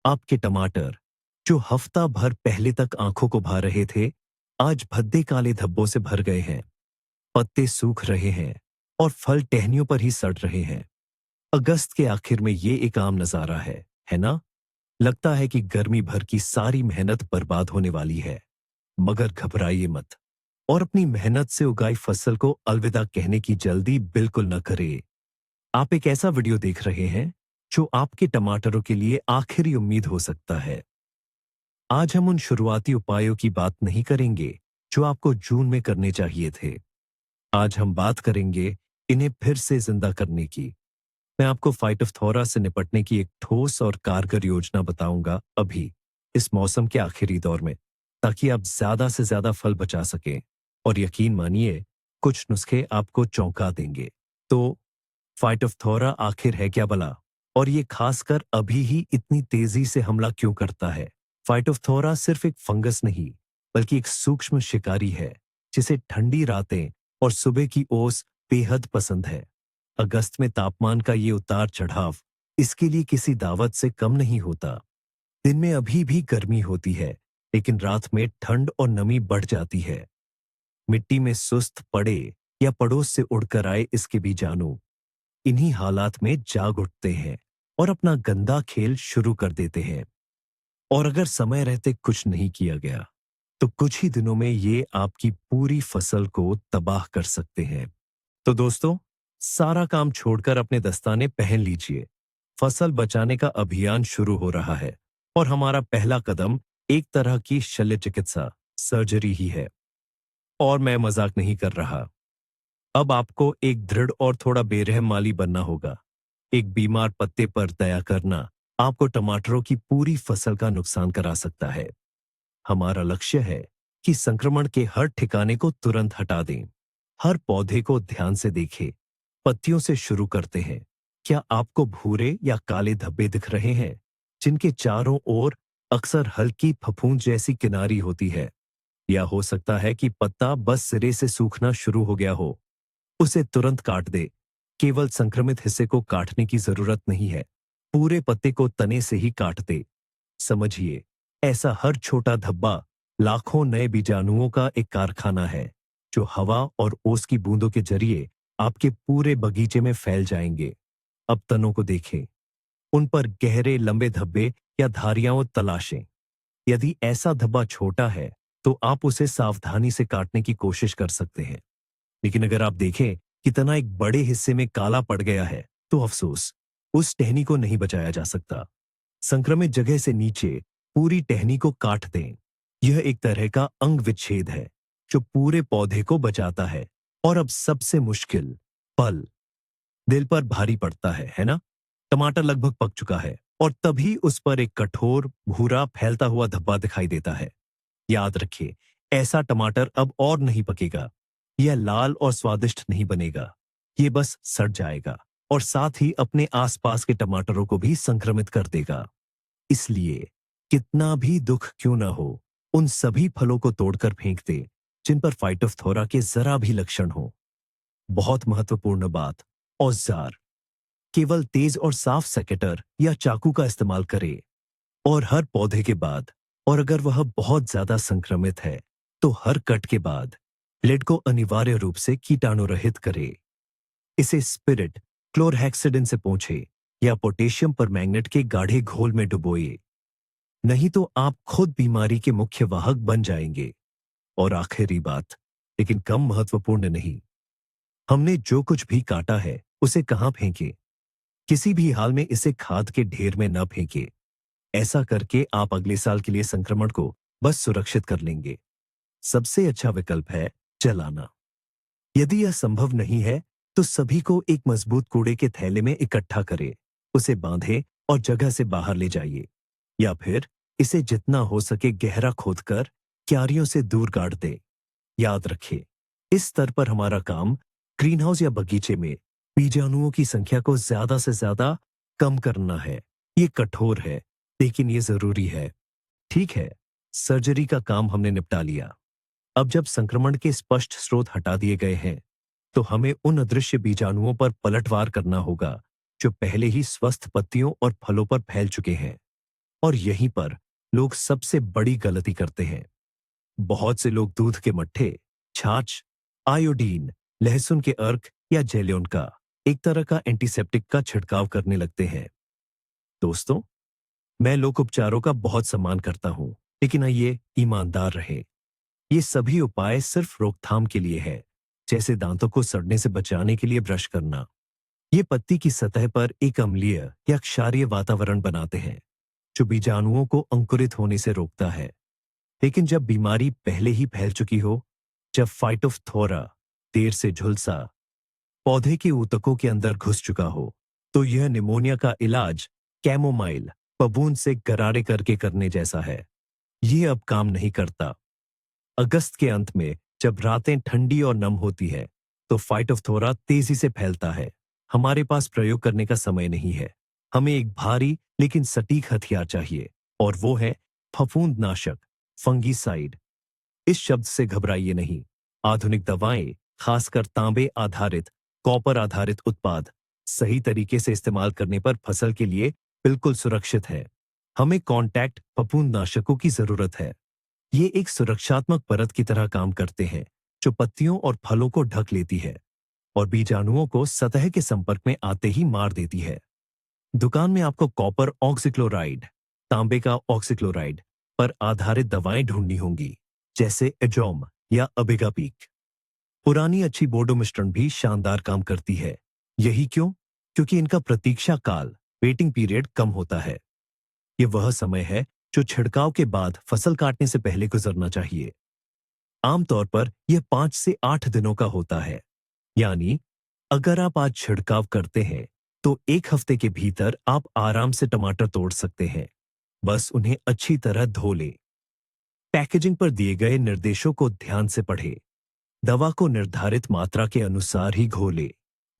आपके टमाटर, जो हफ्ता भर पहले तक आंखों को भा रहे थे, आज भद्दे काले धब्बों से भर गए हैं। पत्ते सूख रहे हैं और फल टहनियों पर ही सड़ रहे हैं। अगस्त के आखिर में ये एक आम नजारा है ना? लगता है कि गर्मी भर की सारी मेहनत बर्बाद होने वाली है। मगर घबराइए मत और अपनी मेहनत से उगाई फसल को अलविदा कहने की जल्दी बिल्कुल न करें। आप एक ऐसा वीडियो देख रहे हैं जो आपके टमाटरों के लिए आखिरी उम्मीद हो सकता है। आज हम उन शुरुआती उपायों की बात नहीं करेंगे जो आपको जून में करने चाहिए थे। आज हम बात करेंगे इन्हें फिर से जिंदा करने की। मैं आपको फाइटोप्थोरा से निपटने की एक ठोस और कारगर योजना बताऊंगा अभी, इस मौसम के आखिरी दौर में, ताकि आप ज्यादा से ज्यादा फल बचा सकें। और यकीन मानिए, कुछ नुस्खे आपको चौंका देंगे। तो फाइटोप्थोरा आखिर है क्या भला? और ये खासकर अभी ही इतनी तेजी से हमला क्यों करता है? फाइटोप्थोरा सिर्फ एक फंगस नहीं, बल्कि एक सूक्ष्म शिकारी है जिसे ठंडी रातें और सुबह की ओस बेहद पसंद है। अगस्त में तापमान का ये उतार चढ़ाव इसके लिए किसी दावत से कम नहीं होता। दिन में अभी भी गर्मी होती है, लेकिन रात में ठंड और नमी बढ़ जाती है। मिट्टी में सुस्त पड़े या पड़ोस से उड़कर आए इसके बीजाणु इन्हीं हालात में जाग उठते हैं और अपना गंदा खेल शुरू कर देते हैं। और अगर समय रहते कुछ नहीं किया गया, तो कुछ ही दिनों में ये आपकी पूरी फसल को तबाह कर सकते हैं। तो दोस्तों, सारा काम छोड़कर अपने दस्ताने पहन लीजिए। फसल बचाने का अभियान शुरू हो रहा है और हमारा पहला कदम एक तरह की शल्य चिकित्सा सर्जरी ही है। और मैं मजाक नहीं कर रहा। अब आपको एक दृढ़ और थोड़ा बेरहम माली बनना होगा। एक बीमार पत्ते पर दया करना आपको टमाटरों की पूरी फसल का नुकसान करा सकता है। हमारा लक्ष्य है कि संक्रमण के हर ठिकाने को तुरंत हटा दें। हर पौधे को ध्यान से देखें। पत्तियों से शुरू करते हैं। क्या आपको भूरे या काले धब्बे दिख रहे हैं, जिनके चारों ओर अक्सर हल्की फफूंद जैसी किनारी होती है? या हो सकता है कि पत्ता बस सिरे से सूखना शुरू हो गया हो? उसे तुरंत काट दे। केवल संक्रमित हिस्से को काटने की जरूरत नहीं है, पूरे पत्ते को तने से ही काट दे। समझिए, ऐसा हर छोटा धब्बा लाखों नए बीजाणुओं का एक कारखाना है, जो हवा और ओस की बूंदों के जरिए आपके पूरे बगीचे में फैल जाएंगे। अब तनों को देखें। उन पर गहरे लंबे धब्बे या धारियां तलाशें। यदि ऐसा धब्बा छोटा है, तो आप उसे सावधानी से काटने की कोशिश कर सकते हैं। लेकिन अगर आप देखें कि तना एक बड़े हिस्से में काला पड़ गया है, तो अफसोस, उस टहनी को नहीं बचाया जा सकता। संक्रमित जगह से नीचे पूरी टहनी को काट दें। यह एक तरह का अंग विच्छेद है जो पूरे पौधे को बचाता है। और अब सबसे मुश्किल पल। दिल पर भारी पड़ता है ना? टमाटर लगभग पक चुका है और तभी उस पर एक कठोर भूरा फैलता हुआ धब्बा दिखाई देता है। याद रखिए, ऐसा टमाटर अब और नहीं पकेगा। यह लाल और स्वादिष्ट नहीं बनेगा। ये बस सड़ जाएगा और साथ ही अपने आसपास के टमाटरों को भी संक्रमित कर देगा। इसलिए कितना भी दुख क्यों ना हो, उन सभी फलों को तोड़कर फेंक दे जिन पर फाइटोप्थोरा के जरा भी लक्षण हो। बहुत महत्वपूर्ण बात, औजार। केवल तेज और साफ सेकेटर या चाकू का इस्तेमाल करें। और हर पौधे के बाद, और अगर वह बहुत ज्यादा संक्रमित है, तो हर कट के बाद ब्लेड को अनिवार्य रूप से कीटाणु रहित करें। इसे स्पिरिट क्लोरहेक्सिडिन से पोंछे या पोटेशियम परमैंगनेट के गाढ़े घोल में डुबोए। नहीं तो आप खुद बीमारी के मुख्य वाहक बन जाएंगे। और आखिरी बात, लेकिन कम महत्वपूर्ण नहीं, हमने जो कुछ भी काटा है उसे कहां फेंके? किसी भी हाल में इसे खाद के ढेर में न फेंके। ऐसा करके आप अगले साल के लिए संक्रमण को बस सुरक्षित कर लेंगे। सबसे अच्छा विकल्प है जलाना। यदि यह संभव नहीं है, तो सभी को एक मजबूत कूड़े के थैले में इकट्ठा करें, उसे बांधें और जगह से बाहर ले जाइए। या फिर इसे जितना हो सके गहरा खोदकर क्यारियों से दूर गाड़ दें। याद रखें, इस स्तर पर हमारा काम ग्रीनहाउस या बगीचे में बीजाणुओं की संख्या को ज्यादा से ज्यादा कम करना है। ये कठोर है, लेकिन ये जरूरी है। ठीक है, सर्जरी का काम हमने निपटा लिया। अब जब संक्रमण के स्पष्ट स्रोत हटा दिए गए हैं, तो हमें उन अदृश्य बीजाणुओं पर पलटवार करना होगा जो पहले ही स्वस्थ पत्तियों और फलों पर फैल चुके हैं। और यहीं पर लोग सबसे बड़ी गलती करते हैं। बहुत से लोग दूध के मट्ठे, छाछ, आयोडीन, लहसुन के अर्क या जेलियन का, एक तरह का एंटीसेप्टिक का छिड़काव करने लगते हैं। दोस्तों, मैं लोक उपचारों का बहुत सम्मान करता हूं, लेकिन आइए ईमानदार रहे। ये सभी उपाय सिर्फ रोकथाम के लिए है, जैसे दांतों को सड़ने से बचाने के लिए ब्रश करना। ये पत्ती की सतह पर एक अम्लीय या क्षारीय वातावरण बनाते हैं, जो बीजाणुओं को अंकुरित होने से रोकता है। लेकिन जब बीमारी पहले ही फैल चुकी हो, जब फाइटोफथोरा देर से झुलसा पौधे के ऊतकों के अंदर घुस चुका हो, तो यह निमोनिया का इलाज कैमोमाइल बबून से गरारे करके करने जैसा है। यह अब काम नहीं करता। अगस्त के अंत में जब रातें ठंडी और नम होती है, तो फाइटोफथोरा तेजी से फैलता है। हमारे पास प्रयोग करने का समय नहीं है। हमें एक भारी लेकिन सटीक हथियार चाहिए, और वो है फफूंदनाशक, फंगीसाइड। इस शब्द से घबराइए नहीं। आधुनिक दवाएं, खासकर तांबे आधारित, कॉपर आधारित उत्पाद, सही तरीके से इस्तेमाल करने पर फसल के लिए बिल्कुल सुरक्षित है। हमें कॉन्टैक्ट फफूंदनाशकों की जरूरत है। ये एक सुरक्षात्मक परत की तरह काम करते हैं, जो पत्तियों और फलों को ढक लेती है और बीजाणुओं को सतह के संपर्क में आते ही मार देती है। दुकान में आपको कॉपर ऑक्सीक्लोराइड, तांबे का ऑक्सीक्लोराइड पर आधारित दवाएं ढूंढनी होंगी, जैसे एजोम या अबिगापीक। पुरानी अच्छी बोर्डो मिश्रण भी शानदार काम करती है। यही क्यों? क्योंकि इनका प्रतीक्षा काल, वेटिंग पीरियड, कम होता है। ये वह समय है जो छिड़काव के बाद फसल काटने से पहले गुजरना चाहिए। आमतौर पर यह 5 से 8 दिनों का होता है। यानी अगर आप आज छिड़काव करते हैं, तो 1 हफ्ते के भीतर आप आराम से टमाटर तोड़ सकते हैं। बस उन्हें अच्छी तरह धो लें। पैकेजिंग पर दिए गए निर्देशों को ध्यान से पढ़ें। दवा को निर्धारित मात्रा के अनुसार ही घोलें।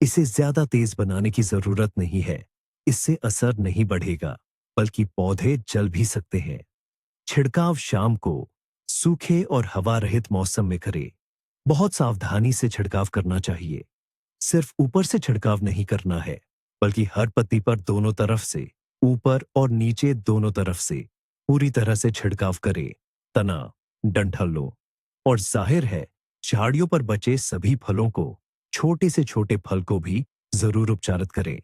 इसे ज्यादा तेज बनाने की जरूरत नहीं है। इससे असर नहीं बढ़ेगा, बल्कि पौधे जल भी सकते हैं। छिड़काव शाम को सूखे और हवा रहित मौसम में करें। बहुत सावधानी से छिड़काव करना चाहिए। सिर्फ ऊपर से छिड़काव नहीं करना है, बल्कि हर पत्ती पर दोनों तरफ से, ऊपर और नीचे दोनों तरफ से पूरी तरह से छिड़काव करें। तना, डंठलों और जाहिर है झाड़ियों पर बचे सभी फलों को, छोटे से छोटे फल को भी जरूर उपचारित करें।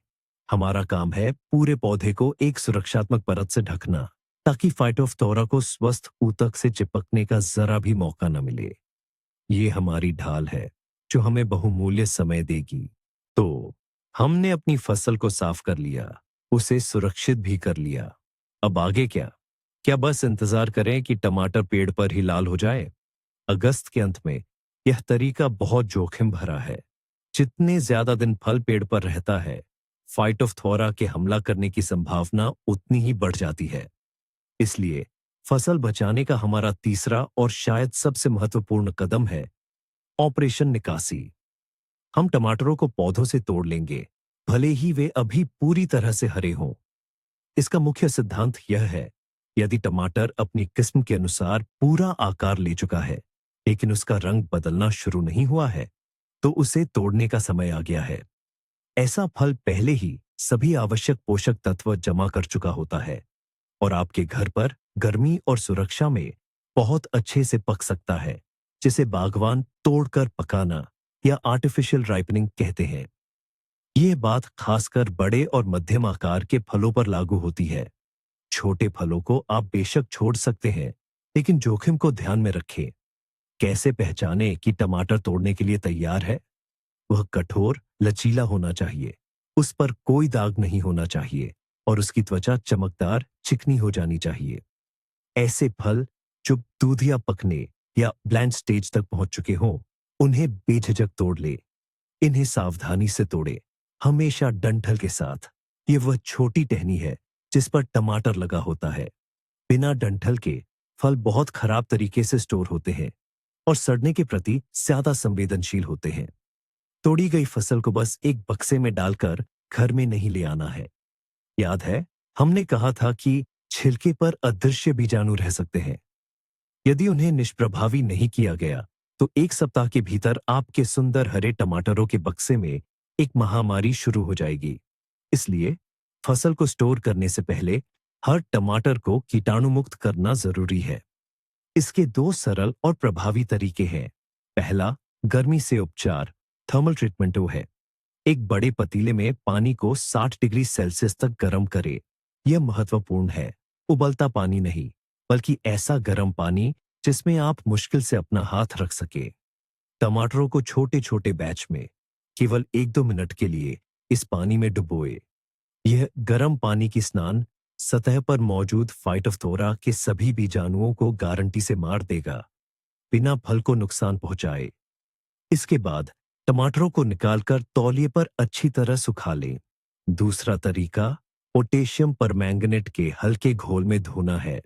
हमारा काम है पूरे पौधे को एक सुरक्षात्मक परत से ढकना, ताकि फाइटोफथोरा को स्वस्थ ऊतक से चिपकने का जरा भी मौका न मिले। ये हमारी ढाल है, जो हमें बहुमूल्य समय देगी। तो हमने अपनी फसल को साफ कर लिया, उसे सुरक्षित भी कर लिया। अब आगे क्या? क्या बस इंतजार करें कि टमाटर पेड़ पर ही लाल हो जाए? अगस्त के अंत में यह तरीका बहुत जोखिम भरा है। जितने ज्यादा दिन फल पेड़ पर रहता है, फाइटोफथोरा के हमला करने की संभावना उतनी ही बढ़ जाती है। इसलिए फसल बचाने का हमारा तीसरा और शायद सबसे महत्वपूर्ण कदम है ऑपरेशन निकासी। हम टमाटरों को पौधों से तोड़ लेंगे, भले ही वे अभी पूरी तरह से हरे हों। इसका मुख्य सिद्धांत यह है, यदि टमाटर अपनी किस्म के अनुसार पूरा आकार ले चुका है, लेकिन उसका रंग बदलना शुरू नहीं हुआ है, तो उसे तोड़ने का समय आ गया है। ऐसा फल पहले ही सभी आवश्यक पोषक तत्व जमा कर चुका होता है और आपके घर पर गर्मी और सुरक्षा में बहुत अच्छे से पक सकता है, जिसे बागवान तोड़कर पकाना या आर्टिफिशियल राइपनिंग कहते हैं। यह बात खासकर बड़े और मध्यम आकार के फलों पर लागू होती है। छोटे फलों को आप बेशक छोड़ सकते हैं, लेकिन जोखिम को ध्यान में रखें। कैसे पहचानें कि टमाटर तोड़ने के लिए तैयार है? वह कठोर, लचीला होना चाहिए, उस पर कोई दाग नहीं होना चाहिए और उसकी त्वचा चमकदार, चिकनी हो जानी चाहिए। ऐसे फल जो दूधिया पकने या ब्लैंड स्टेज तक पहुंच चुके हों, उन्हें बेझिझक तोड़ ले। इन्हें सावधानी से तोड़े, हमेशा डंठल के साथ। ये वह छोटी टहनी है जिस पर टमाटर लगा होता है। बिना डंठल के फल बहुत खराब तरीके से स्टोर होते हैं और सड़ने के प्रति ज्यादा संवेदनशील होते हैं। तोड़ी गई फसल को बस एक बक्से में डालकर घर में नहीं ले आना है। याद है, हमने कहा था कि छिलके पर अदृश्य बीजाणु रह सकते हैं। यदि उन्हें निष्प्रभावी नहीं किया गया, तो 1 सप्ताह के भीतर आपके सुंदर हरे टमाटरों के बक्से में एक महामारी शुरू हो जाएगी। इसलिए फसल को स्टोर करने से पहले हर टमाटर को कीटाणु मुक्त करना जरूरी है। इसके दो सरल और प्रभावी तरीके हैं। पहला, गर्मी से उपचार, थर्मल ट्रीटमेंट है। एक बड़े पतीले में पानी को 60 डिग्री सेल्सियस तक गर्म करें। यह महत्वपूर्ण है। उबलता पानी नहीं, बल्कि ऐसा गर्म पानी जिसमें आप मुश्किल से अपना हाथ रख सके। टमाटरों को छोटे छोटे बैच में केवल 1-2 मिनट के लिए इस पानी में डुबोए। यह गर्म पानी की स्नान सतह पर मौजूद फाइटोफथोरा के सभी बीजाणुओं को गारंटी से मार देगा, बिना फल को नुकसान पहुंचाए। इसके बाद टमाटरों को निकालकर तौलिए पर अच्छी तरह सुखा लें। दूसरा तरीका, पोटेशियम परमैंगनेट के हल्के घोल में धोना है।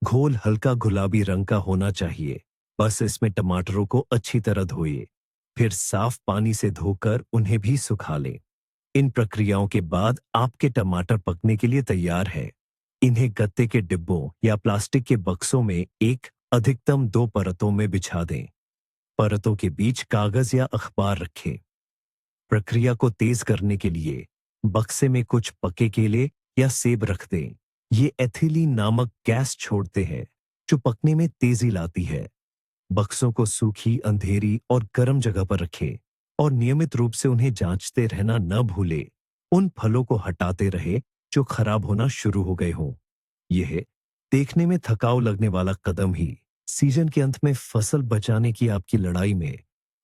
घोल हल्का गुलाबी रंग का होना चाहिए। बस इसमें टमाटरों को अच्छी तरह धोइए, फिर साफ पानी से धोकर उन्हें भी सुखा लें। इन प्रक्रियाओं के बाद आपके टमाटर पकने के लिए तैयार है। इन्हें गत्ते के डिब्बों या प्लास्टिक के बक्सों में एक अधिकतम 2 परतों में बिछा दें। परतों के बीच कागज या अखबार रखें। प्रक्रिया को तेज करने के लिए बक्से में कुछ पके केले या सेब रख दें। ये एथिलीन नामक गैस छोड़ते हैं, जो पकने में तेजी लाती है। बक्सों को सूखी, अंधेरी और गर्म जगह पर रखें और नियमित रूप से उन्हें जांचते रहना न भूलें। उन फलों को हटाते रहे जो खराब होना शुरू हो गए हों। यह देखने में थकाऊ लगने वाला कदम ही सीजन के अंत में फसल बचाने की आपकी लड़ाई में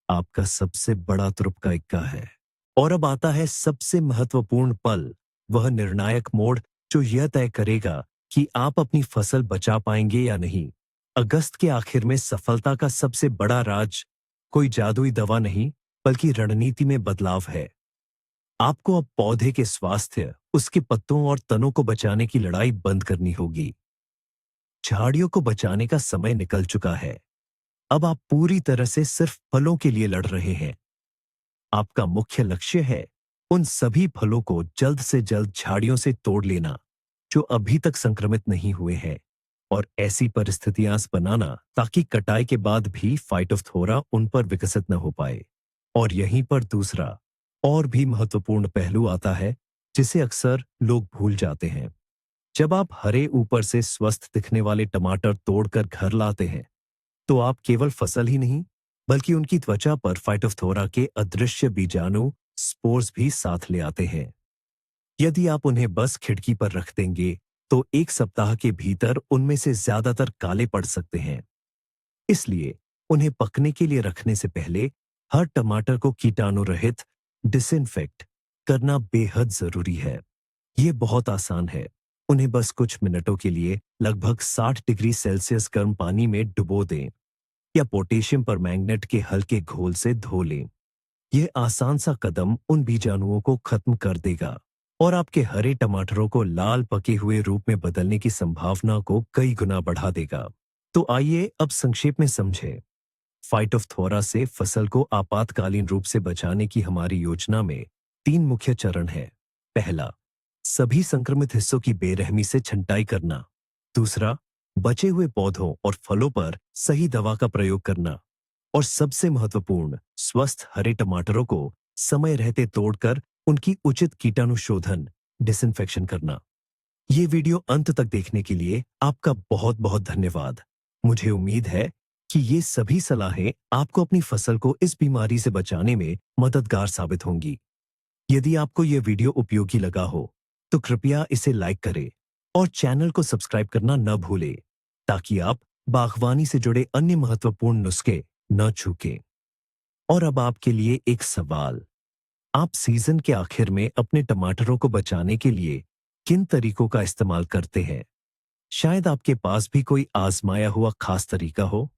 आपका सबसे बड़ा तुरपका इक्का है। और अब आता है सबसे महत्वपूर्ण पल, वह निर्णायक मोड़ जो यह तय करेगा कि आप अपनी फसल बचा पाएंगे या नहीं। अगस्त के आखिर में सफलता का सबसे बड़ा राज कोई जादुई दवा नहीं, बल्कि रणनीति में बदलाव है। आपको अब पौधे के स्वास्थ्य, उसके पत्तों और तनों को बचाने की लड़ाई बंद करनी होगी। झाड़ियों को बचाने का समय निकल चुका है। अब आप पूरी तरह से सिर्फ फलों के लिए लड़ रहे हैं। आपका मुख्य लक्ष्य है उन सभी फलों को जल्द से जल्द झाड़ियों से तोड़ लेना जो अभी तक संक्रमित नहीं हुए हैं, और ऐसी परिस्थितियां बनाना ताकि कटाई के बाद भी फाइटोफथोरा उन पर विकसित न हो पाए। और यहीं पर दूसरा और भी महत्वपूर्ण पहलू आता है, जिसे अक्सर लोग भूल जाते हैं। जब आप हरे ऊपर से स्वस्थ दिखने वाले टमाटर तोड़कर घर लाते हैं, तो आप केवल फसल ही नहीं, बल्कि उनकी त्वचा पर फाइटोफथोरा के अदृश्य बीजाणु स्पोर्स भी साथ ले आते हैं। यदि आप उन्हें बस खिड़की पर रख देंगे, तो 1 सप्ताह के भीतर उनमें से ज्यादातर काले पड़ सकते हैं। इसलिए उन्हें पकने के लिए रखने से पहले हर टमाटर को कीटाणु रहित डिसइंफेक्ट करना बेहद जरूरी है। ये बहुत आसान है। उन्हें बस कुछ मिनटों के लिए लगभग 60 डिग्री सेल्सियस गर्म पानी में डुबो दें या पोटेशियम परमैंगनेट के हल्के घोल से धो लें। यह आसान सा कदम उन बीजाणुओं को खत्म कर देगा और आपके हरे टमाटरों को लाल पके हुए रूप में बदलने की संभावना को कई गुना बढ़ा देगा। तो आइए अब संक्षेप में समझें। फाइटोफथोरा से फसल को आपातकालीन रूप से बचाने की हमारी योजना में 3 मुख्य चरण हैं। पहला, सभी संक्रमित हिस्सों की बेरहमी से छंटाई करना। दूसरा, बचे हुए पौधों और फलों पर सही दवा का प्रयोग करना। और सबसे महत्वपूर्ण, स्वस्थ हरे टमाटरों को समय रहते तोड़कर उनकी उचित कीटाणुशोधन, डिसइंफेक्शन करना। ये वीडियो अंत तक देखने के लिए आपका बहुत बहुत धन्यवाद। मुझे उम्मीद है कि ये सभी सलाहें आपको अपनी फसल को इस बीमारी से बचाने में मददगार साबित होंगी। यदि आपको यह वीडियो उपयोगी लगा हो, तो कृपया इसे लाइक करें और चैनल को सब्सक्राइब करना न भूलें, ताकि आप बागवानी से जुड़े अन्य महत्वपूर्ण नुस्खे न चूकें। और अब आपके लिए एक सवाल, आप सीजन के आखिर में अपने टमाटरों को बचाने के लिए किन तरीकों का इस्तेमाल करते हैं? शायद आपके पास भी कोई आजमाया हुआ खास तरीका हो।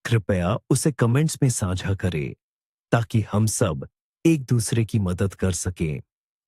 कृपया उसे कमेंट्स में साझा करें, ताकि हम सब एक दूसरे की मदद कर सकें।